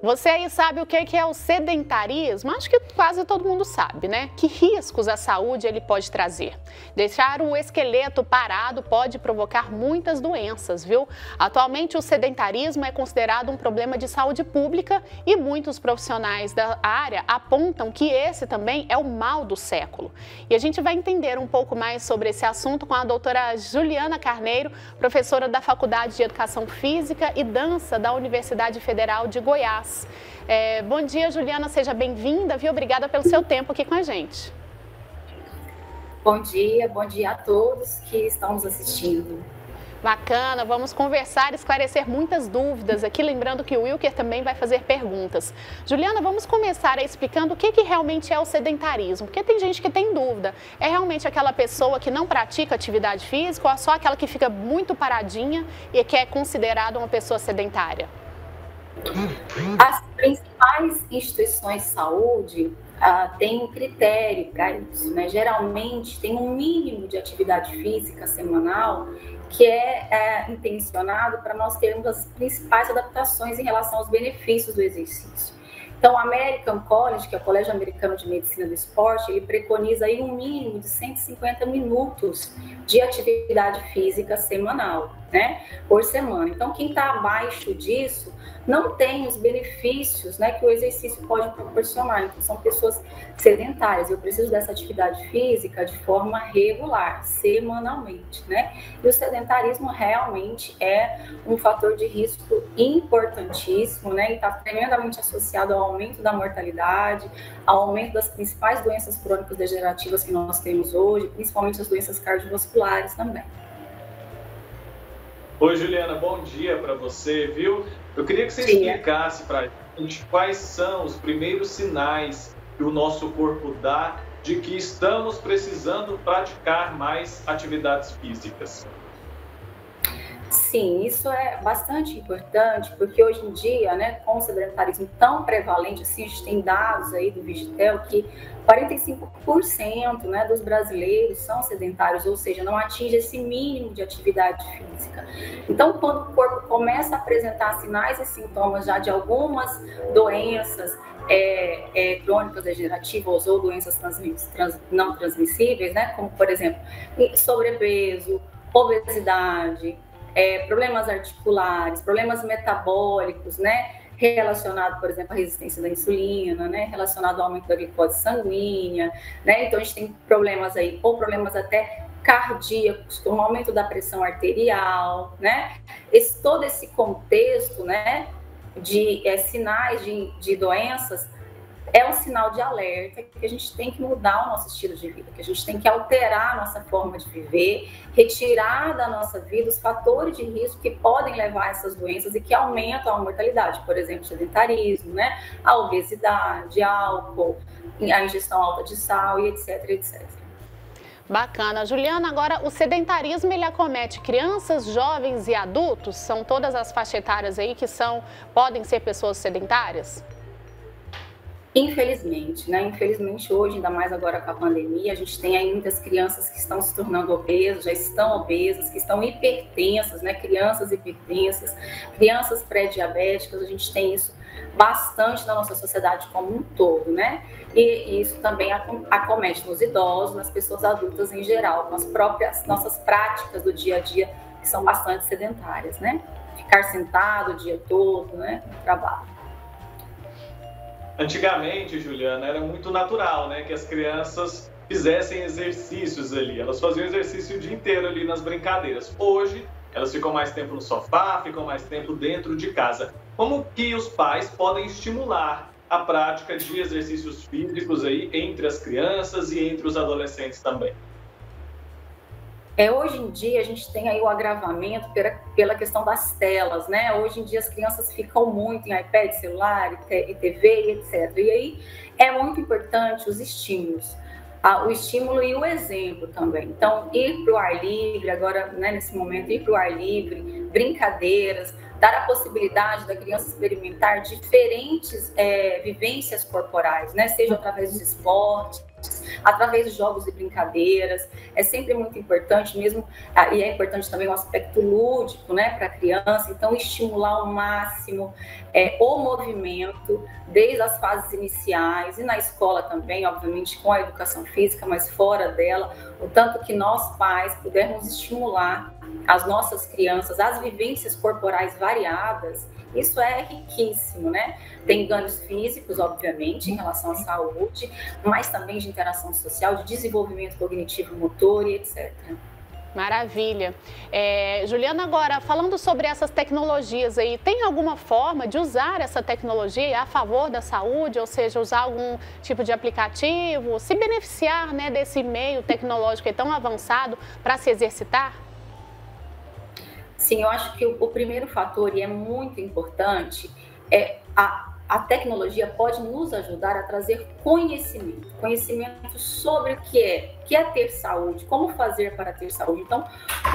Você aí sabe o que é o sedentarismo? Acho que quase todo mundo sabe, né? Que riscos à saúde ele pode trazer? Deixar o esqueleto parado pode provocar muitas doenças, viu? Atualmente o sedentarismo é considerado um problema de saúde pública e muitos profissionais da área apontam que esse também é o mal do século. E a gente vai entender um pouco mais sobre esse assunto com a doutora Juliana Carneiro, professora da Faculdade de Educação Física e Dança da Universidade Federal de Goiás. Bom dia, Juliana, seja bem-vinda, viu? Obrigada pelo seu tempo aqui com a gente. Bom dia a todos que estão nos assistindo. Bacana, vamos conversar, esclarecer muitas dúvidas aqui, lembrando que o Wilker também vai fazer perguntas. Juliana, vamos começar explicando o que realmente é o sedentarismo, porque tem gente que tem dúvida. É realmente aquela pessoa que não pratica atividade física ou é só aquela que fica muito paradinha e que é considerada uma pessoa sedentária? As principais instituições de saúde têm um critério para isso, né? Geralmente tem um mínimo de atividade física semanal que é intencionado para nós termos as principais adaptações em relação aos benefícios do exercício. Então, o American College, que é o Colégio Americano de Medicina do Esporte, ele preconiza aí um mínimo de 150 minutos de atividade física semanal, né, por semana. Então, quem está abaixo disso não tem os benefícios, né, que o exercício pode proporcionar. Então, são pessoas sedentárias. Eu preciso dessa atividade física de forma regular, semanalmente, né? E o sedentarismo realmente é um fator de risco importantíssimo, né? E está tremendamente associado ao aumento da mortalidade, ao aumento das principais doenças crônicas degenerativas que nós temos hoje, principalmente as doenças cardiovasculares também. Oi, Juliana, bom dia para você, viu? Eu queria que você explicasse para a gente quais são os primeiros sinais que o nosso corpo dá de que estamos precisando praticar mais atividades físicas. Sim, isso é bastante importante, porque hoje em dia, né, com o sedentarismo tão prevalente, assim, a gente tem dados aí do Vigitel que 45%, né, dos brasileiros são sedentários, ou seja, não atinge esse mínimo de atividade física. Então, quando o corpo começa a apresentar sinais e sintomas já de algumas doenças crônicas degenerativas ou doenças não transmissíveis, né, como, por exemplo, sobrepeso, obesidade, problemas articulares, problemas metabólicos, né, relacionado, por exemplo, à resistência da insulina, né, relacionado ao aumento da glicose sanguínea, né, então a gente tem problemas aí, ou problemas até cardíacos, como aumento da pressão arterial, né, todo esse contexto, né, de sinais de doenças, é um sinal de alerta que a gente tem que mudar o nosso estilo de vida, que a gente tem que alterar a nossa forma de viver, retirar da nossa vida os fatores de risco que podem levar a essas doenças e que aumentam a mortalidade, por exemplo, o sedentarismo, né, a obesidade, álcool, a ingestão alta de sal e etc, etc. Bacana. Juliana, agora o sedentarismo ele acomete crianças, jovens e adultos? São todas as faixas etárias aí que podem ser pessoas sedentárias? Infelizmente, né? Infelizmente hoje, ainda mais agora com a pandemia, a gente tem aí muitas crianças que estão se tornando obesas, já estão obesas, que estão hipertensas, né? Crianças hipertensas, crianças pré-diabéticas, a gente tem isso bastante na nossa sociedade como um todo, né? E isso também acomete nos idosos, nas pessoas adultas em geral, com as próprias nossas práticas do dia a dia, que são bastante sedentárias, né? Ficar sentado o dia todo, né? No trabalho. Antigamente, Juliana, era muito natural, né, que as crianças fizessem exercícios ali. Elas faziam exercício o dia inteiro ali nas brincadeiras. Hoje, elas ficam mais tempo no sofá, ficam mais tempo dentro de casa. Como que os pais podem estimular a prática de exercícios físicos aí entre as crianças e entre os adolescentes também? Hoje em dia, a gente tem aí o agravamento pela questão das telas, né? Hoje em dia, as crianças ficam muito em iPad, celular, e TV, e etc. E aí, é muito importante os estímulos. O estímulo e o exemplo também. Então, ir para o ar livre, agora, né, nesse momento, ir para o ar livre, brincadeiras, dar a possibilidade da criança experimentar diferentes vivências corporais, né? Seja através dos esportes, através de jogos e brincadeiras. É sempre muito importante mesmo, e é importante também o aspecto lúdico, né, para a criança. Então, estimular ao máximo o movimento desde as fases iniciais e na escola também, obviamente, com a educação física, mas fora dela, o tanto que nós pais pudermos estimular as nossas crianças, as vivências corporais variadas, isso é riquíssimo, né? Tem ganhos físicos, obviamente, em relação à saúde, mas também de interação social, de desenvolvimento cognitivo, motor e etc. Maravilha. Juliana, agora, falando sobre essas tecnologias aí, tem alguma forma de usar essa tecnologia a favor da saúde, ou seja, usar algum tipo de aplicativo, se beneficiar, né, desse meio tecnológico aí tão avançado para se exercitar? Sim, eu acho que o primeiro fator, e é muito importante, é a tecnologia pode nos ajudar a trazer conhecimento sobre o que é ter saúde, como fazer para ter saúde. Então,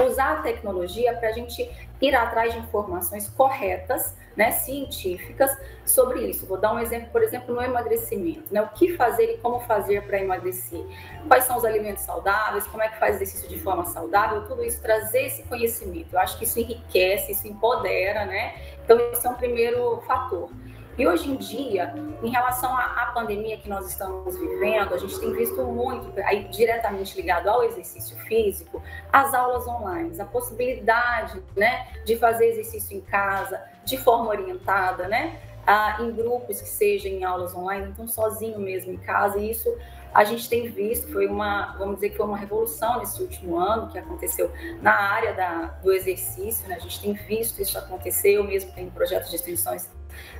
usar a tecnologia para a gente ir atrás de informações corretas, né, científicas sobre isso. Vou dar um exemplo, por exemplo, no emagrecimento, né, o que fazer e como fazer para emagrecer, quais são os alimentos saudáveis, como é que faz exercício de forma saudável, tudo isso, trazer esse conhecimento. Eu acho que isso enriquece, isso empodera, né? Então, esse é um primeiro fator. E hoje em dia, em relação à pandemia que nós estamos vivendo, a gente tem visto muito, aí diretamente ligado ao exercício físico, as aulas online, a possibilidade, né, de fazer exercício em casa, de forma orientada, né, em grupos que sejam em aulas online, então sozinho mesmo em casa, e isso a gente tem visto, vamos dizer que foi uma revolução nesse último ano, que aconteceu na área do exercício, né, a gente tem visto isso acontecer, eu mesmo tenho projetos de extensões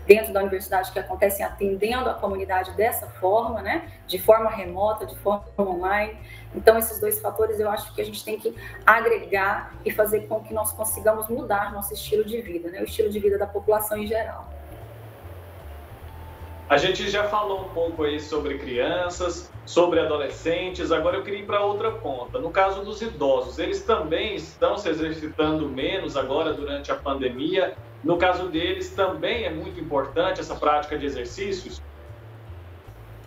dentro da universidade que acontecem atendendo a comunidade dessa forma, né? De forma remota, de forma online. Então, esses dois fatores eu acho que a gente tem que agregar e fazer com que nós consigamos mudar nosso estilo de vida, né? O estilo de vida da população em geral. A gente já falou um pouco aí sobre crianças, sobre adolescentes, agora eu queria ir para outra ponta. No caso dos idosos, eles também estão se exercitando menos agora durante a pandemia. No caso deles, também é muito importante essa prática de exercícios?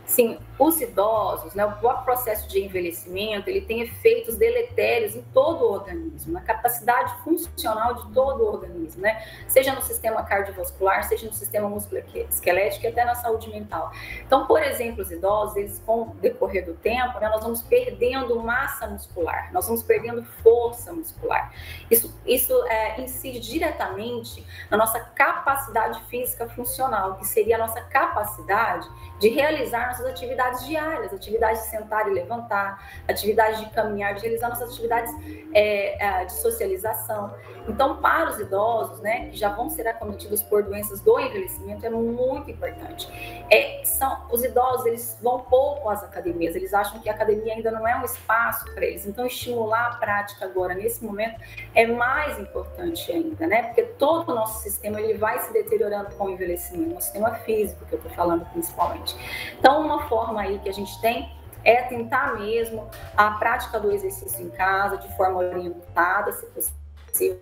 Sim, os idosos, né, o próprio processo de envelhecimento, ele tem efeitos deletérios em todo o organismo, na capacidade funcional de todo o organismo, né? Seja no sistema cardiovascular, seja no sistema musculoesquelético e até na saúde mental. Então, por exemplo, os idosos, eles, com o decorrer do tempo, né, nós vamos perdendo massa muscular, nós vamos perdendo força muscular. Isso incide diretamente na nossa capacidade física funcional, que seria a nossa capacidade de realizar nossas atividades diárias, atividades de sentar e levantar, atividades de caminhar, de realizar nossas atividades de socialização. Então, para os idosos, né, que já vão ser acometidos por doenças do envelhecimento, é muito importante. Os idosos, eles vão pouco às academias, eles acham que a academia ainda não é um espaço para eles. Então, estimular a prática agora, nesse momento, é mais importante ainda, né? Porque todo o nosso sistema, ele vai se deteriorando com o envelhecimento, o sistema físico, que eu estou falando principalmente. Então, uma forma aí que a gente tem é tentar mesmo a prática do exercício em casa, de forma orientada, se possível,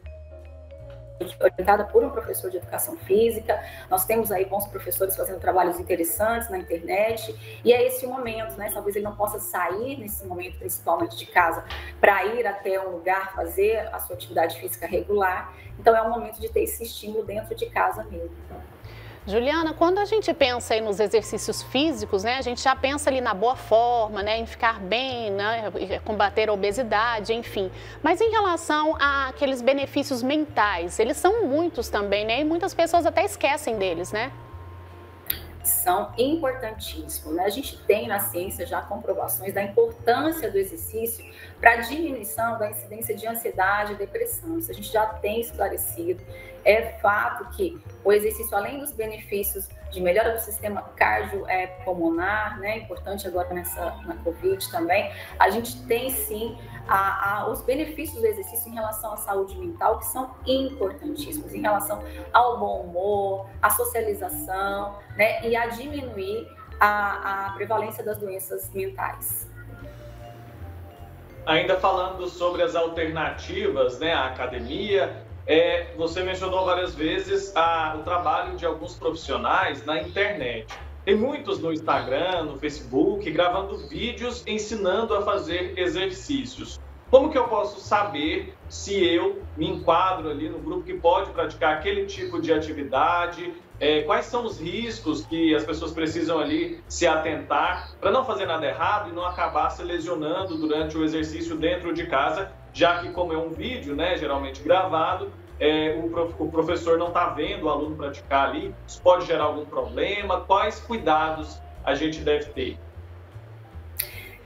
orientada por um professor de educação física. Nós temos aí bons professores fazendo trabalhos interessantes na internet, e é esse o momento, né? Talvez ele não possa sair nesse momento, principalmente de casa, para ir até um lugar fazer a sua atividade física regular. Então é um momento de ter esse estímulo dentro de casa mesmo. Juliana, quando a gente pensa aí nos exercícios físicos, né, a gente já pensa ali na boa forma, né, em ficar bem, né, combater a obesidade, enfim. Mas em relação àqueles benefícios mentais, eles são muitos também, né, e muitas pessoas até esquecem deles, né? São importantíssimos, né? A gente tem na ciência já comprovações da importância do exercício para a diminuição da incidência de ansiedade e depressão. Isso a gente já tem esclarecido. É fato que o exercício, além dos benefícios de melhora do sistema cardiopulmonar, né, importante agora na Covid também, a gente tem sim os benefícios do exercício em relação à saúde mental, que são importantíssimos, em relação ao bom humor, à socialização, né, e a diminuir a prevalência das doenças mentais. Ainda falando sobre as alternativas, né, à academia, você mencionou várias vezes o trabalho de alguns profissionais na internet. Tem muitos no Instagram, no Facebook, gravando vídeos ensinando a fazer exercícios. Como que eu posso saber se eu me enquadro ali no grupo que pode praticar aquele tipo de atividade? Quais são os riscos que as pessoas precisam ali se atentar para não fazer nada errado e não acabar se lesionando durante o exercício dentro de casa, já que como é um vídeo, né, geralmente gravado, o professor não está vendo o aluno praticar ali, isso pode gerar algum problema? Quais cuidados a gente deve ter?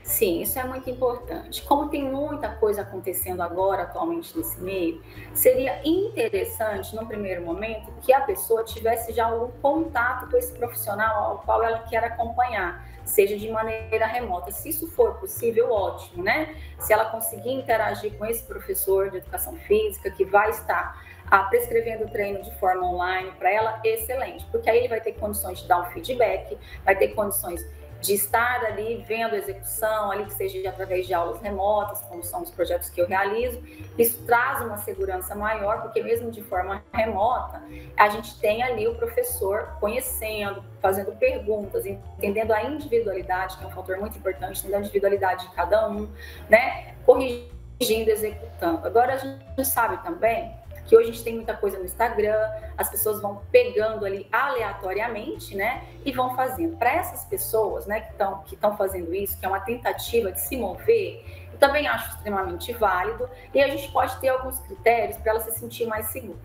Sim, isso é muito importante. Como tem muita coisa acontecendo agora, atualmente, nesse meio, seria interessante, no primeiro momento, que a pessoa tivesse já algum contato com esse profissional ao qual ela quer acompanhar, seja de maneira remota. Se isso for possível, ótimo, né? Se ela conseguir interagir com esse professor de educação física, que vai estar prescrevendo o treino de forma online para ela, excelente, porque aí ele vai ter condições de dar um feedback, vai ter condições de estar ali vendo a execução, ali que seja através de aulas remotas, como são os projetos que eu realizo. Isso traz uma segurança maior, porque mesmo de forma remota, a gente tem ali o professor conhecendo, fazendo perguntas, entendendo a individualidade, que é um fator muito importante, entendendo a individualidade de cada um, né? Corrigindo, executando. Agora, a gente sabe também que hoje a gente tem muita coisa no Instagram, as pessoas vão pegando ali aleatoriamente, né, e vão fazendo. Para essas pessoas, né, que estão fazendo isso, que é uma tentativa de se mover, eu também acho extremamente válido, e a gente pode ter alguns critérios para ela se sentir mais segura.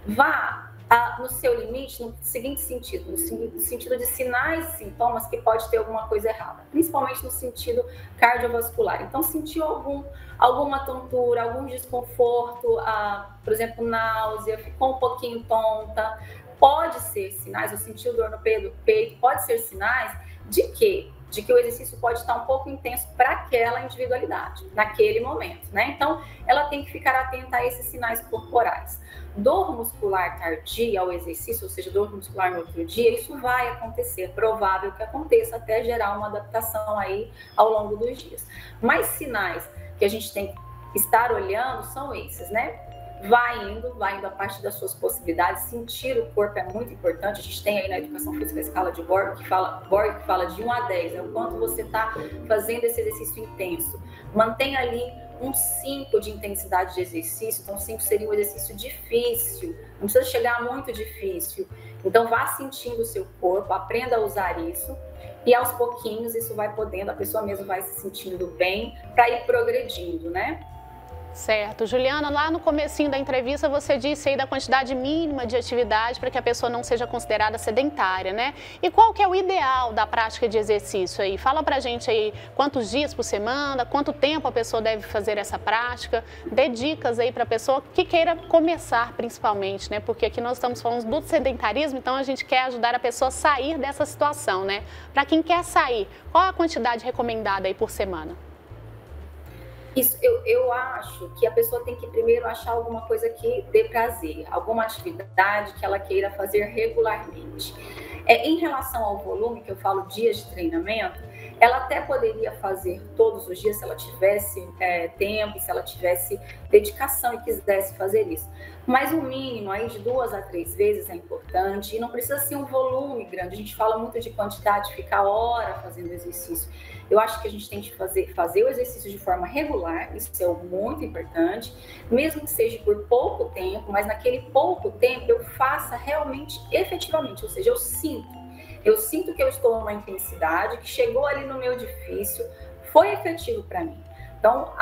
Vá no seu limite no seguinte sentido, no sentido de sinais e sintomas que pode ter alguma coisa errada, principalmente no sentido cardiovascular. Então, sentiu alguma tontura, algum desconforto, por exemplo, náusea, ficou um pouquinho tonta, pode ser sinais, ou sentiu dor no peito, pode ser sinais de quê? De que o exercício pode estar um pouco intenso para aquela individualidade, naquele momento, né? Então, ela tem que ficar atenta a esses sinais corporais. Dor muscular tardia ao exercício, ou seja, dor muscular no outro dia, isso vai acontecer, é provável que aconteça até gerar uma adaptação aí ao longo dos dias. Mas sinais que a gente tem que estar olhando são esses, né? Vai indo a partir das suas possibilidades, sentir o corpo é muito importante. A gente tem aí na educação física a escala de Borg, que fala de 1 a 10, é o quanto você está fazendo esse exercício intenso. Mantenha ali um 5 de intensidade de exercício, então 5 seria um exercício difícil, não precisa chegar muito difícil. Então vá sentindo o seu corpo, aprenda a usar isso, e aos pouquinhos isso vai podendo, a pessoa mesmo vai se sentindo bem para ir progredindo, né? Certo. Juliana, lá no comecinho da entrevista você disse aí da quantidade mínima de atividade para que a pessoa não seja considerada sedentária, né? E qual que é o ideal da prática de exercício aí? Fala pra gente aí quantos dias por semana, quanto tempo a pessoa deve fazer essa prática, dê dicas aí para a pessoa que queira começar principalmente, né? Porque aqui nós estamos falando do sedentarismo, então a gente quer ajudar a pessoa a sair dessa situação, né? Para quem quer sair, qual a quantidade recomendada aí por semana? Isso, eu acho que a pessoa tem que primeiro achar alguma coisa que dê prazer, alguma atividade que ela queira fazer regularmente. Em relação ao volume, que eu falo dias de treinamento, ela até poderia fazer todos os dias se ela tivesse tempo, se ela tivesse dedicação e quisesse fazer isso. Mas o mínimo aí de 2 a 3 vezes é importante e não precisa ser um volume grande. A gente fala muito de quantidade, ficar hora fazendo exercício. Eu acho que a gente tem que fazer o exercício de forma regular, isso é muito importante, mesmo que seja por pouco tempo, mas naquele pouco tempo eu faça realmente efetivamente, ou seja, eu sinto que eu estou numa intensidade, que chegou ali no meu difícil, foi efetivo para mim. Então,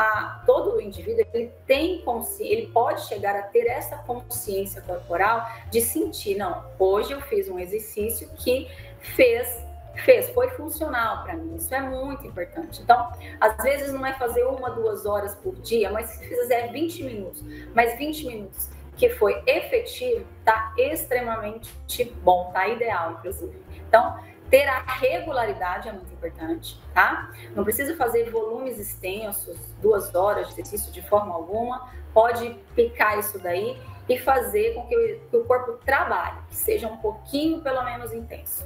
todo indivíduo ele pode chegar a ter essa consciência corporal de sentir, não, hoje eu fiz um exercício que foi funcional para mim, isso é muito importante. Então, às vezes não é fazer 1 a 2 horas por dia, mas se fizer 20 minutos, mas 20 minutos que foi efetivo, tá extremamente bom, tá ideal, inclusive. Então, ter a regularidade é muito importante, tá? Não precisa fazer volumes extensos, 2 horas de exercício de forma alguma, pode picar isso daí e fazer com que o corpo trabalhe, que seja um pouquinho, pelo menos, intenso.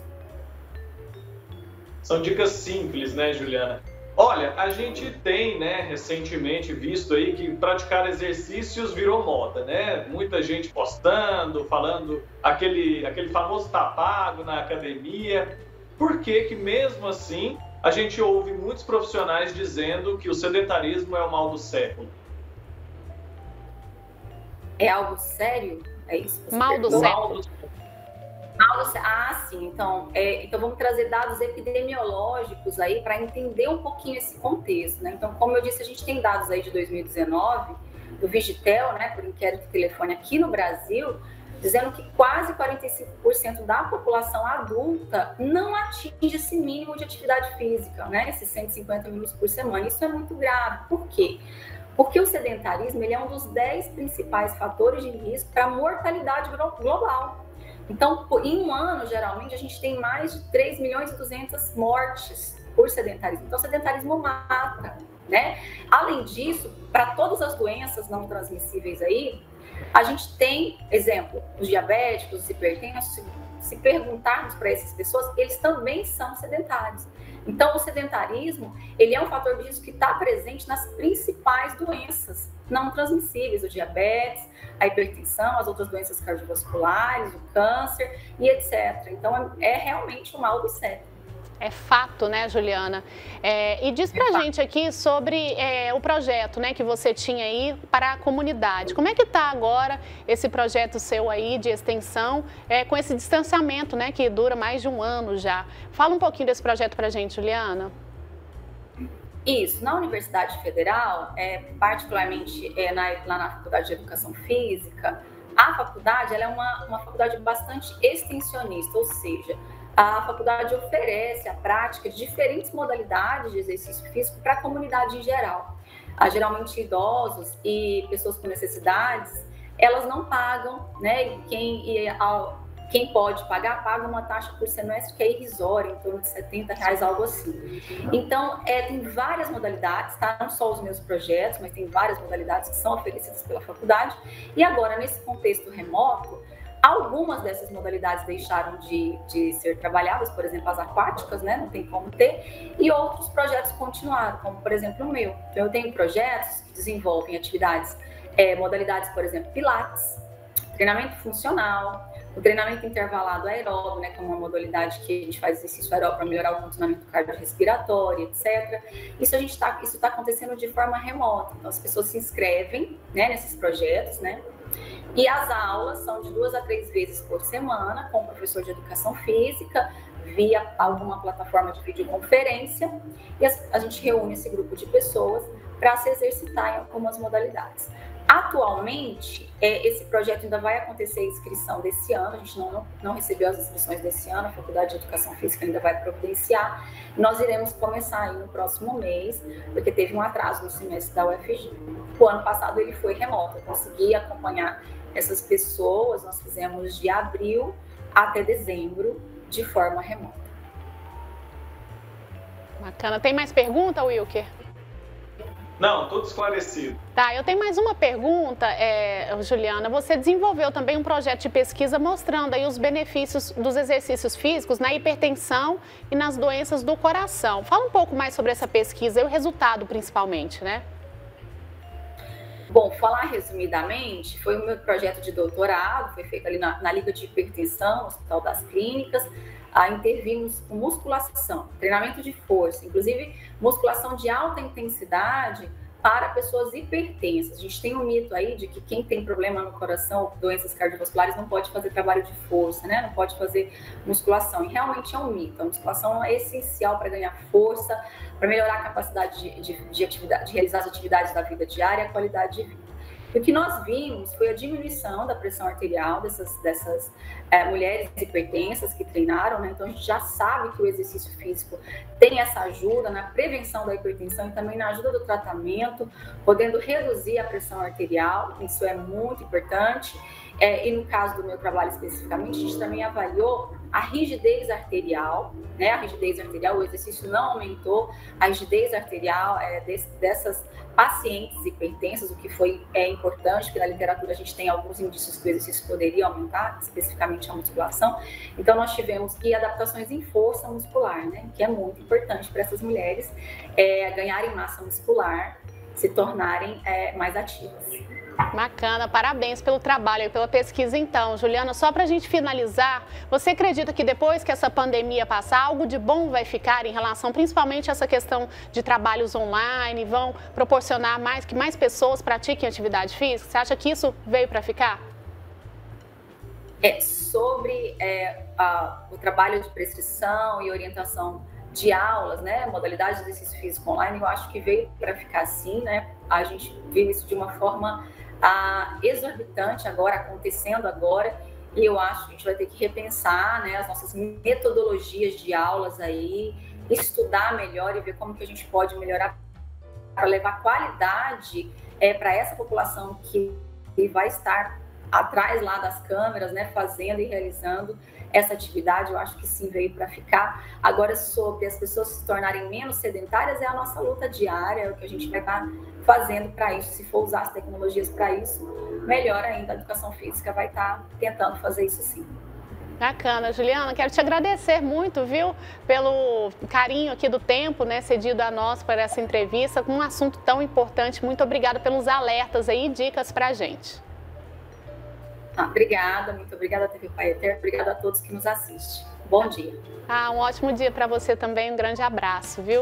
São dicas simples, né, Juliana? Olha, a gente tem, né, recentemente visto aí que praticar exercícios virou moda, né? Muita gente postando, falando aquele famoso tá pago na academia. por que que mesmo assim a gente ouve muitos profissionais dizendo que o sedentarismo é o mal do século? É algo sério? É isso? Mal do século. Ah, sim. Então, então vamos trazer dados epidemiológicos aí para entender um pouquinho esse contexto, né? Então, como eu disse, a gente tem dados aí de 2019 do Vigitel, né, por inquérito de telefone aqui no Brasil, dizendo que quase 45% da população adulta não atinge esse mínimo de atividade física, né? Esses 150 minutos por semana. Isso é muito grave. Por quê? Porque o sedentarismo ele é um dos 10 principais fatores de risco para a mortalidade global. Então, em um ano, geralmente, a gente tem mais de 3 milhões e 200 mortes por sedentarismo. Então, o sedentarismo mata, né? Além disso, para todas as doenças não transmissíveis aí, a gente tem, exemplo, os diabéticos, os hipertensos, se perguntarmos para essas pessoas, eles também são sedentários. Então, o sedentarismo, ele é um fator de risco que está presente nas principais doenças não transmissíveis, o diabetes, a hipertensão, as outras doenças cardiovasculares, o câncer e etc. Então, é realmente o mal do século. É fato, né, Juliana? E diz pra gente aqui sobre o projeto, né, que você tinha aí para a comunidade. Como é que tá agora esse projeto seu aí de extensão, com esse distanciamento, né, que dura mais de um ano já? Fala um pouquinho desse projeto pra gente, Juliana. Isso, na Universidade Federal, particularmente lá na Faculdade de Educação Física, a faculdade ela é uma faculdade bastante extensionista, ou seja, a faculdade oferece a prática de diferentes modalidades de exercício físico para a comunidade em geral. Geralmente idosos e pessoas com necessidades, elas não pagam, né? Quem pode pagar, paga uma taxa por semestre que é irrisória, em torno de R$70, algo assim. Então, tem várias modalidades, tá? Não só os meus projetos, mas tem várias modalidades que são oferecidas pela faculdade. E agora, nesse contexto remoto, algumas dessas modalidades deixaram de ser trabalhadas, por exemplo, as aquáticas, né? Não tem como ter, e outros projetos continuaram, como, por exemplo, o meu. Então, eu tenho projetos que desenvolvem atividades, modalidades, por exemplo, pilates, treinamento funcional, o treinamento intervalado aeróbio, né, que é uma modalidade que a gente faz exercício aeróbio para melhorar o funcionamento cardiorrespiratório, etc. Isso está acontecendo de forma remota. Então, as pessoas se inscrevem, né, nesses projetos, né? E as aulas são de 2 a 3 vezes por semana, com o professor de educação física, via alguma plataforma de videoconferência, e a gente reúne esse grupo de pessoas para se exercitar em algumas modalidades. Atualmente, esse projeto ainda vai acontecer a inscrição desse ano, a gente não recebeu as inscrições desse ano, a Faculdade de Educação Física ainda vai providenciar. Nós iremos começar aí no próximo mês, porque teve um atraso no semestre da UFG. O ano passado ele foi remoto, eu consegui acompanhar essas pessoas, nós fizemos de abril até dezembro de forma remota. Bacana. Tem mais pergunta, Wilker? Não, tudo esclarecido. Tá, eu tenho mais uma pergunta, Juliana. Você desenvolveu também um projeto de pesquisa mostrando aí os benefícios dos exercícios físicos na hipertensão e nas doenças do coração. Fala um pouco mais sobre essa pesquisa e o resultado, principalmente, né? Bom, falar resumidamente, foi o meu projeto de doutorado, foi feito ali na Liga de Hipertensão, no Hospital das Clínicas. Intervimos com musculação, treinamento de força, inclusive musculação de alta intensidade para pessoas hipertensas. A gente tem um mito aí de que quem tem problema no coração, doenças cardiovasculares, não pode fazer trabalho de força, né? Não pode fazer musculação. E realmente é um mito. A musculação é essencial para ganhar força, para melhorar a capacidade de realizar as atividades da vida diária e a qualidade de vida. E o que nós vimos foi a diminuição da pressão arterial dessas mulheres hipertensas que treinaram, né? Então a gente já sabe que o exercício físico tem essa ajuda na prevenção da hipertensão e também na ajuda do tratamento, podendo reduzir a pressão arterial, isso é muito importante. E no caso do meu trabalho especificamente, a gente também avaliou a rigidez arterial, né? A rigidez arterial, o exercício não aumentou a rigidez arterial dessas pacientes hipertensas, o que foi importante, porque na literatura a gente tem alguns indícios que o exercício poderia aumentar, especificamente a musculação. Então, nós tivemos adaptações em força muscular, né? Que é muito importante para essas mulheres ganharem massa muscular, se tornarem mais ativas. Bacana, parabéns pelo trabalho e pela pesquisa então. Juliana, só para a gente finalizar, você acredita que depois que essa pandemia passar, algo de bom vai ficar em relação principalmente a essa questão de trabalhos online, vão proporcionar que mais pessoas pratiquem atividade física? Você acha que isso veio para ficar? Sobre o trabalho de prescrição e orientação de aulas, né, modalidade de exercício físico online, eu acho que veio para ficar assim, né? A gente viu isso de uma forma exorbitante agora, acontecendo agora, e eu acho que a gente vai ter que repensar, né, as nossas metodologias de aulas aí, estudar melhor e ver como que a gente pode melhorar para levar qualidade para essa população que vai estar atrás lá das câmeras, né, fazendo e realizando essa atividade. Eu acho que sim, veio para ficar. Agora, sobre as pessoas se tornarem menos sedentárias, é a nossa luta diária, é o que a gente vai estar fazendo para isso. Se for usar as tecnologias para isso, melhor ainda, a educação física vai estar tentando fazer isso sim. Bacana, Juliana, quero te agradecer muito, viu, pelo carinho aqui do tempo, né, cedido a nós para essa entrevista, com um assunto tão importante. Muito obrigada pelos alertas aí e dicas para a gente. Obrigada, muito obrigada, TV Pai Eterno, obrigada a todos que nos assistem. Bom dia. Um ótimo dia para você também, um grande abraço, viu?